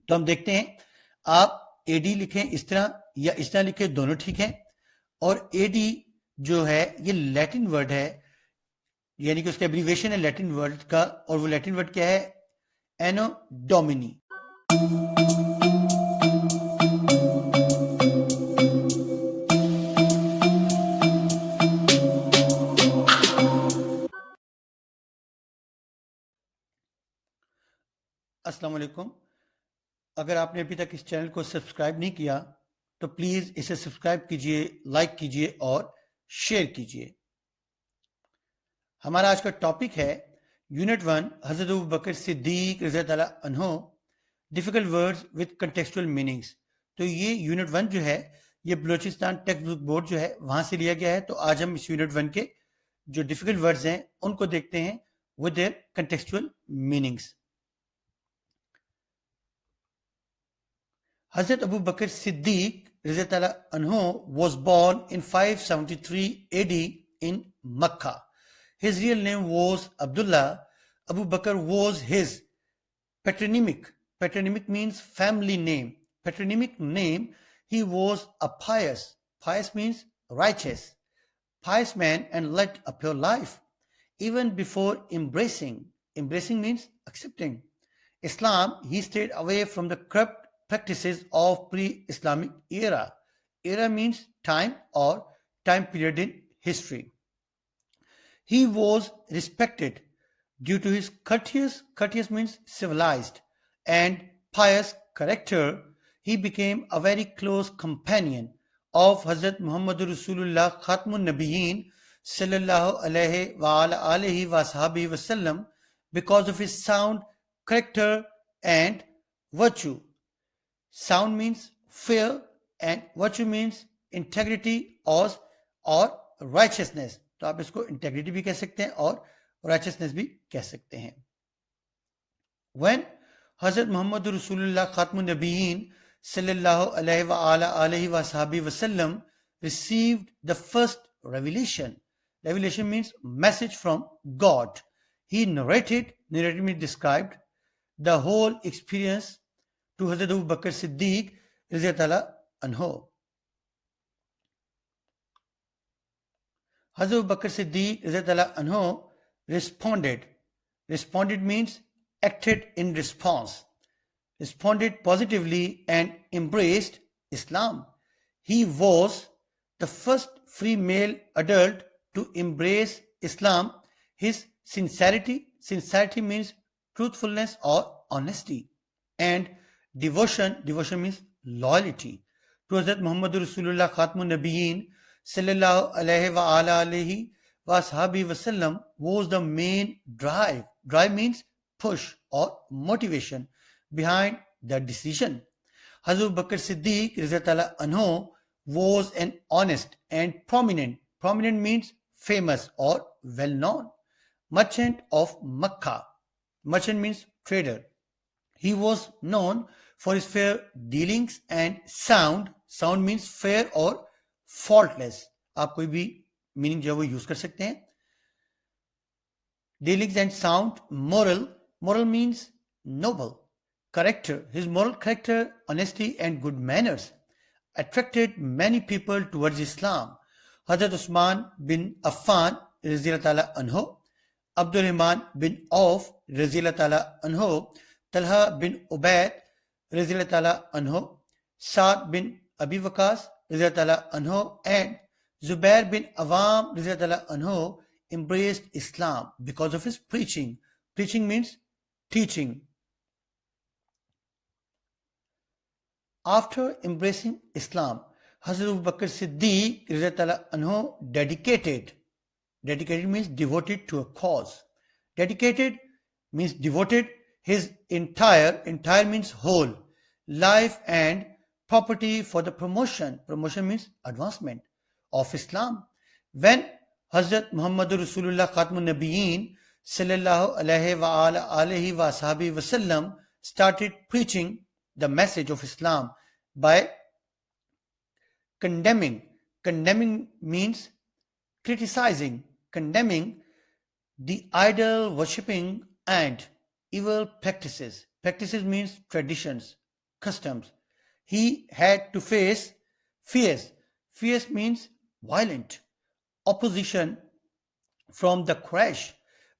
तो हम देखते हैं, आप एडी लिखें इस तरह या इस तरह लिखें, दोनों ठीक है। और एडी जो है ये लैटिन वर्ड है, यानी कि उसका एब्रीवेशन है लैटिन वर्ड का, और वो लैटिन वर्ड क्या है? Anno Duminy. अस्सलाम वालेकुम। अगर आपने अभी तक इस चैनल को सब्सक्राइब नहीं किया तो प्लीज इसे सब्सक्राइब कीजिए, लाइक कीजिए और शेयर कीजिए। हमारा आज का टॉपिक है यूनिट 1, हजरत अबू बकर सिद्दीक रज़ी अल्लाह अन्हो, difficult words with contextual meanings. तो ये यूनिट 1 जो है ये बलोचिस्तान टेक्स्ट बुक बोर्ड जो है वहां से लिया गया है। तो आज हम इस यूनिट 1 के जो डिफिकल्ट वर्ड्स हैं उनको देखते हैं with their contextual meanings. Hazrat Abu Bakr Siddique anhu was born in 573 AD in Makkah. His real name was Abdullah. Abu Bakr was his patronymic. Patronymic means family name. Patronymic name. He was a pious. Pious means righteous. Pious man and led a pure life. Even before embracing. Embracing means accepting Islam, he stayed away from the corrupt practices of pre-Islamic era. Era means time or time period in history. He was respected due to his courteous means civilized, and pious character. He became a very close companion of Hazrat Muhammad Rasulullah Khatmun Nabiyyin sallallahu alayhi wa alihi wa sahbihi wasallam because of his sound character and virtue. Sound means fair and virtue means integrity or righteousness. तो आप इसको integrity भी कह सकते हैं और righteousness भी कह सकते हैं. When Hazrat Muhammad Rasulullah Khatmun Nabiyyin sallallahu alayhi wa alihi wa sahbihi wasallam received the first revelation. Revelation means message from God. He narrated means described the whole experience to Hazrat Abu Bakr Siddique Rizatullah Anho. Hazrat Abu Bakr Siddique Rizatullah Anho responded. Responded means acted in response. Responded positively and embraced Islam. He was the first free male adult to embrace Islam. His sincerity means truthfulness or honesty, and devotion means loyalty to Hazrat Muhammad Rasulullah Khatmun Nabiyyin sallallahu alayhi wa alihi wa sahbihi wasallam was the main drive. Drive means push or motivation behind the decision. Hazrat Bakr Siddique Rizatullah Anho was an honest and prominent means famous or well known merchant of Makkah. Merchant means trader. He was known for his fair dealings and sound means fair or faultless. आप कोई भी meaning जो है वो use कर सकते हैं. Dealings and sound. Moral means noble. Character, his moral character, honesty and good manners attracted many people towards Islam. Hazrat Usman bin Affan Raziyallahu anhu, Abdul Rahman bin Auf Raziyallahu anhu, Talha bin Ubaid Raziyallahu anhu, Saad bin Abi Waqas Raziyallahu anhu, and Zubair bin Awam Raziyallahu anhu embraced Islam because of his preaching. Preaching means teaching. After embracing Islam, Hazrat Abu Bakr Siddique Raziyallahu anhu dedicated means devoted to a cause. Dedicated means devoted his entire means whole life and property for the promotion means advancement of Islam. When Hazrat Muhammad Rasulullah Khatmun Nabiyyin sallallahu alayhi wa alihi wa sahbihi wasallam started preaching the message of Islam by condemning means criticizing, condemning the idol worshipping and evil practices. Practices means traditions. customs. He had to face fierce. Fierce means violent opposition from the Quraysh.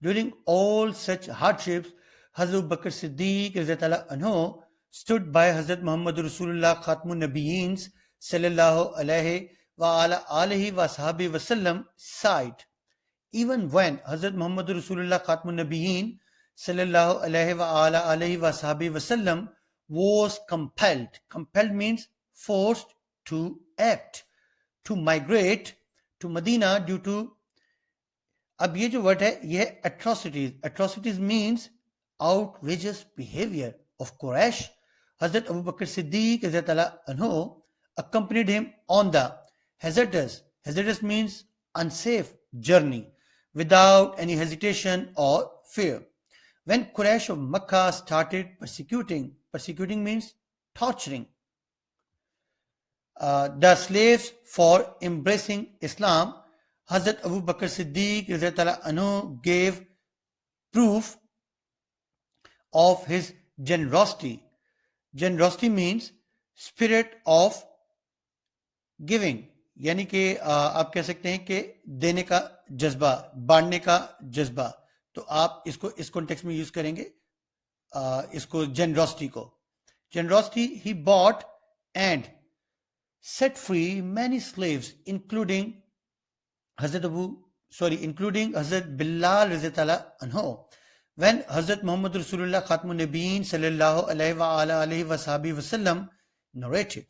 During all such hardships, Hazrat Abu Bakr Siddique radhiyallahu anhu stood by Hazrat Muhammad Rasulullah Khatmun Nabiyeen sallallahu alayhi wa ala alihi wa sahbihi wasallam side. Even when Hazrat Muhammad Rasulullah Khatmun Nabiyeen sallallahu alayhi wa ala alihi wa sahbihi wasallam was compelled. Compelled means forced to act, to migrate to Medina due to, अब ये जो word है ये है atrocities. Atrocities means outrageous behavior of Quraysh. Hazrat Abu Bakr Siddique anhu accompanied him on the hazardous means unsafe journey without any hesitation or fear. When Quraysh of Makkah started persecuting means torturing the slaves for embracing Islam, Hazrat Abu Bakr Siddique anhu gave proof of his generosity. Generosity means spirit of giving, यानी कि आप कह सकते हैं कि देने का जज्बा, बांटने का जज्बा. तो आप इसको इस कॉन्टेक्स्ट में यूज करेंगे इसको generosity को. Generosity, he bought and set free many slaves including Hazrat Bilal radhiyallahu anhu. When Hazrat Muhammad Rasulullah Khatmun Nabiyeen sallallahu alayhi wa ala alihi wa sahbihi wasallam narrated,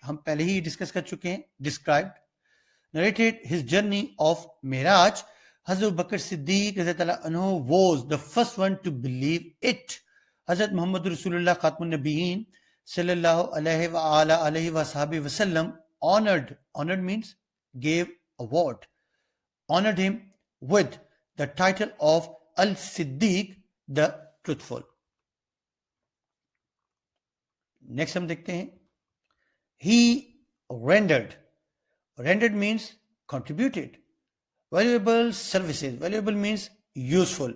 हम पहले ही discuss कर चुके हैं, narrated his journey of Miraj, Hazrat Abu Bakr Siddique radhiyallahu anhu was the first one to believe it. Hazrat Muhammad Rasulullah Khatmun Nabiyeen sallallahu alayhi wa ala alihi wa sahbihi wasallam honored means gave award, honored him with the title of Al-Siddiq, the truthful. Next हम देखते हैं, he rendered means contributed valuable services. Valuable means useful.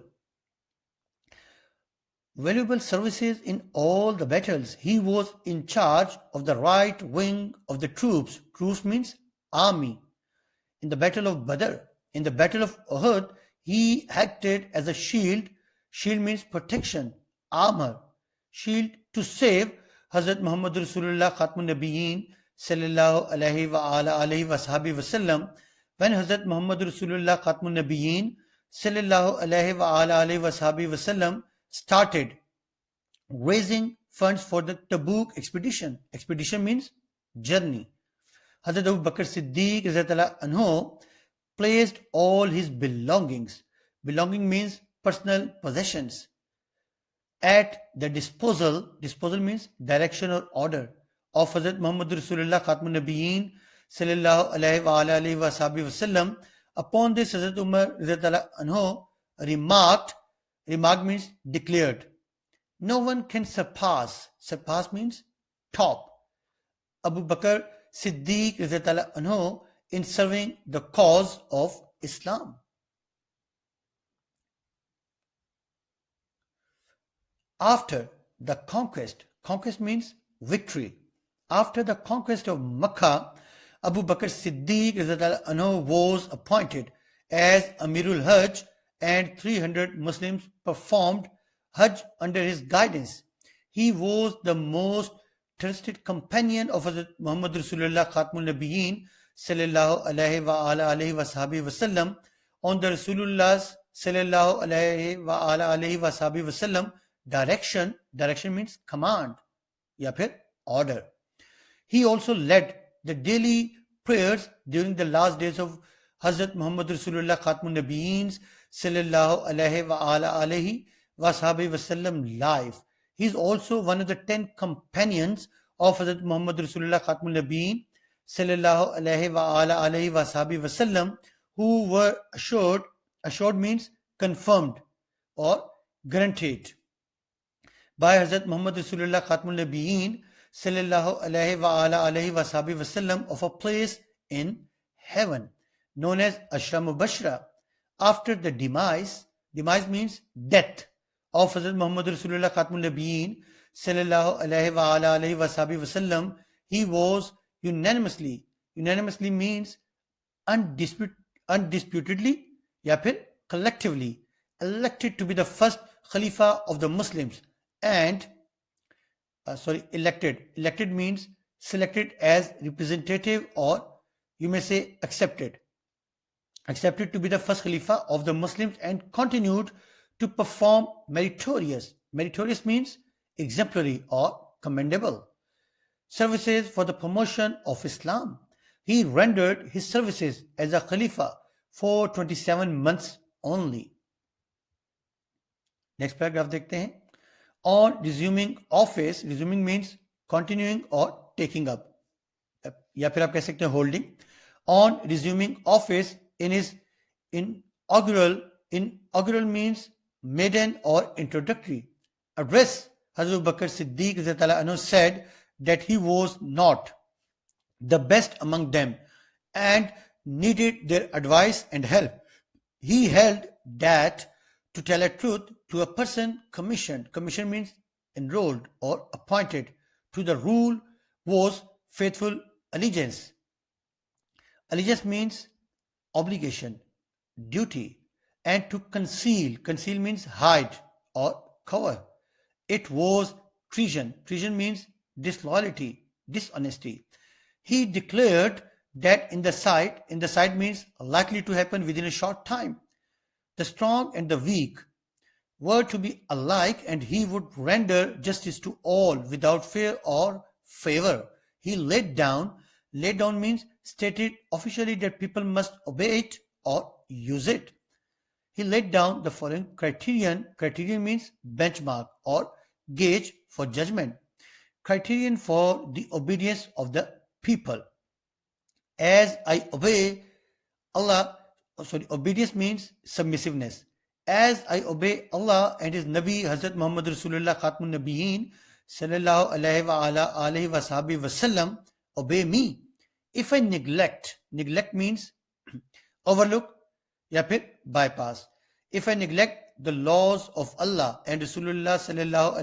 Valuable services in all the battles. He was in charge of the right wing of the troops. Troops means army. In the battle of Badr, in the battle of Uhud, he acted as a shield. Shield means protection, armor. Shield to save Hazrat Muhammad Rasulullah Khatmun Nabiyeen sallallahu alayhi wa ala alihi wa sahbihi wasallam. When Hazrat Muhammad Rasulullah Khatmun Nabiyeen sallallahu alayhi wa ala alihi wa sahbihi wasallam started raising funds for the Tabuk expedition. Expedition means journey. Hazrat Abu Bakr Siddique anhu placed all his belongings. Belonging means personal possessions. At the disposal means direction or order of Hazrat Muhammad Rasulullah Khatmun Nabiyeen sallallahu alayhi wa alihi wa sahbihi wasallam. Upon this, Hazrat Umar anhu remarked means declared, no one can surpass means top Abu Bakr Siddiq anhu in serving the cause of Islam. After the conquest means victory. After the conquest of Makkah, Abu Bakr Siddiq anhu was appointed as Amirul Hajj and 300 Muslims performed Hajj under his guidance. He was the most trusted companion of Hazrat Muhammad Rasulullah Khatmun Nabiyeen sallallahu alayhi wa ala alihi wa sahbihi wasallam. On the Rasulullah sallallahu alayhi wa ala alihi wa sahbihi wasallam direction means command या फिर order. He also led the daily prayers during the last days of Hazrat Muhammad Rasulullah Khatmun Nabiyeen sallallahu alayhi wa ala alihi wa sahbihi wasallam life. He is also one of the 10 companions of Hazrat Muhammad Rasulullah Khatmun Nabiyeen sallallahu alayhi wa ala alihi wa sahbihi wasallam who were assured means confirmed or guaranteed by Hazrat Muhammad Rasulullah Khatmun Nabiyeen sallallahu alayhi wa ala alihi wa sahbihi wasallam of a place in heaven known as Ashram Bashra. After the demise means death of Hazrat Muhammad Rasulullah Khatmun Nabiyeen sallallahu alaihi wasallam, he was unanimously means undisputedly या फिर collectively elected to be the first Khalifa of the Muslims and elected means selected as representative, or you may say accepted to be the first Khalifa of the Muslims and continued to perform meritorious means exemplary or commendable services for the promotion of Islam. He rendered his services as a Khalifa for 27 months only. Next paragraph देखते हैं. On resuming office, resuming means continuing or taking up, या फिर आप कह सकते हैं holding. On resuming office in his inaugural means maiden or introductory address, Hazrat Abu Bakr Siddique said that he was not the best among them and needed their advice and help. He held that to tell a truth to a person commissioned means enrolled or appointed to the rule was faithful allegiance. Allegiance means obligation, duty, and to conceal means hide or cover. It was treason means disloyalty, dishonesty. He declared that in the sight means likely to happen within a short time. The strong and the weak were to be alike, and he would render justice to all without fear or favor. He laid down means stated officially that people must obey it or use it. He laid down the following criterion means benchmark or gauge for judgment. Criterion for the obedience of the people. As I obey Allah, obedience means submissiveness. As I obey Allah and His Nabi Hazrat Muhammad Rasulullah Khatmun Nabiyeen sallallahu alaihi wasallam, obey me. If I neglect means overlook या फिर bypass. If I neglect the laws of Allah and Rasulullah sallallahu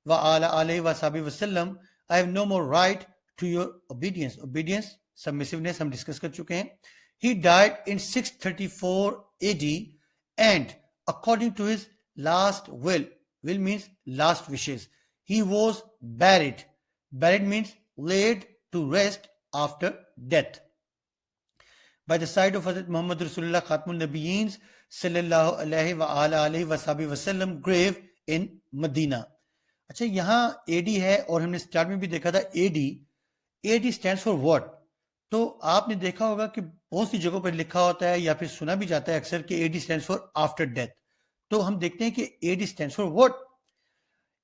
alaihi wasallam, I have no more right to your obedience. Obedience, submissiveness हम discuss कर चुके हैं. He died in 634 AD and according to his last will means last wishes, he was buried means laid to rest after death by the side of Hazrat Muhammad Rasulullah Khatmun Nabiyeen sallallahu alaihi wasallam grave in Medina. अच्छा, यहाँ AD है और हमने start में भी देखा था AD stands for what? तो आपने देखा होगा कि बहुत सी जगहों पर लिखा होता है या फिर सुना भी जाता है अक्सर कि AD stands for after death. तो हम देखते हैं कि AD stands for what?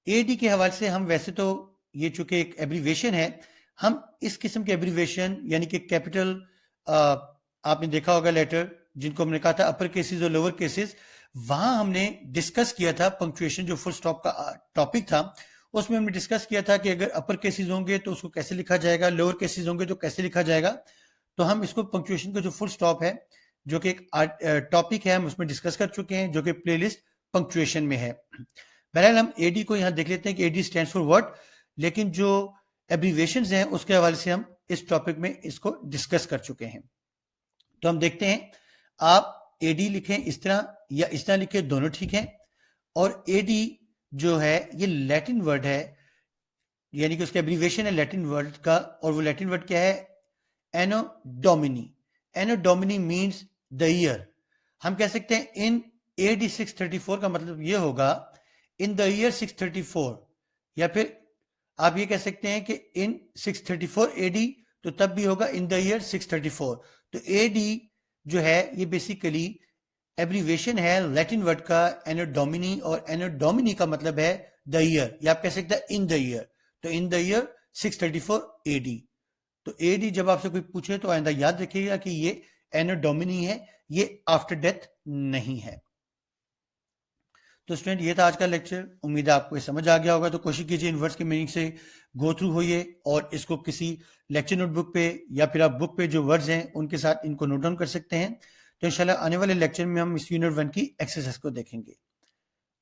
AD के हवाले से हम वैसे तो ये चूंकि एक एब्रीवेशन है, हम इस किस्म के एब्रीवेशन यानी कि कैपिटल आपने देखा होगा लेटर जिनको हमने कहा था अपर केसेस और लोअर केसेस, वहां हमने डिस्कस किया था पंक्चुएशन, जो फुल स्टॉप का टॉपिक था उसमें हमने डिस्कस किया था कि अगर अपर केसेस होंगे तो उसको कैसे लिखा जाएगा, लोअर केसेस होंगे तो कैसे लिखा जाएगा. तो हम इसको पंक्चुएशन का जो फुल स्टॉप है जो कि एक टॉपिक है हम उसमें डिस्कस कर चुके हैं जो कि प्लेलिस्ट पंक्चुएशन में है. बहरहाल हम एडी को यहाँ देख लेते हैं कि एडी स्टैंड्स फॉर व्हाट, लेकिन जो एब्रीवेशंस हैं उसके हवाले से हम इस टॉपिक में इसको डिस्कस कर चुके हैं. तो हम देखते हैं, आप एडी लिखें इस तरह या इस तरह लिखें, दोनों ठीक है. और एडी जो है ये लैटिन वर्ड है, यानी कि उसका एब्रीवेशन है लैटिन वर्ड का, और वो लैटिन वर्ड क्या है? Anno Domini. Anno Domini means the year. हम कह सकते हैं इन एडी 634 का मतलब ये होगा इन द ईयर 634, या फिर आप ये कह सकते हैं कि इन 634 एडी, तो तब भी होगा इन द ईयर 634. तो एडी जो है ये बेसिकली एब्रीवेशन है लैटिन वर्ड का एनो डोमिनी, और एनो डोमिनी का मतलब है द ईयर, या आप कह सकते हैं इन द ईयर. तो इन द ईयर 634 एडी. तो एडी जब आपसे कोई पूछे तो आइंदा याद रखिएगा कि ये एनो डोमिनी है, ये आफ्टर डेथ नहीं है. तो स्टूडेंट ये था आज का लेक्चर. उम्मीद है आपको ये समझ आ गया होगा. तो कोशिश कीजिए इन वर्ड्स के मीनिंग से गो थ्रू होइए और इसको किसी लेक्चर नोटबुक पे या फिर आप बुक पे जो वर्ड्स हैं उनके साथ इनको नोट डाउन कर सकते हैं. तो इंशाल्लाह आने वाले लेक्चर में हम इस यूनिट 1 की एक्सरसाइज को देखेंगे.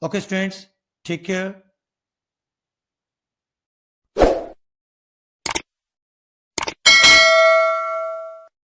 Okay students, take care.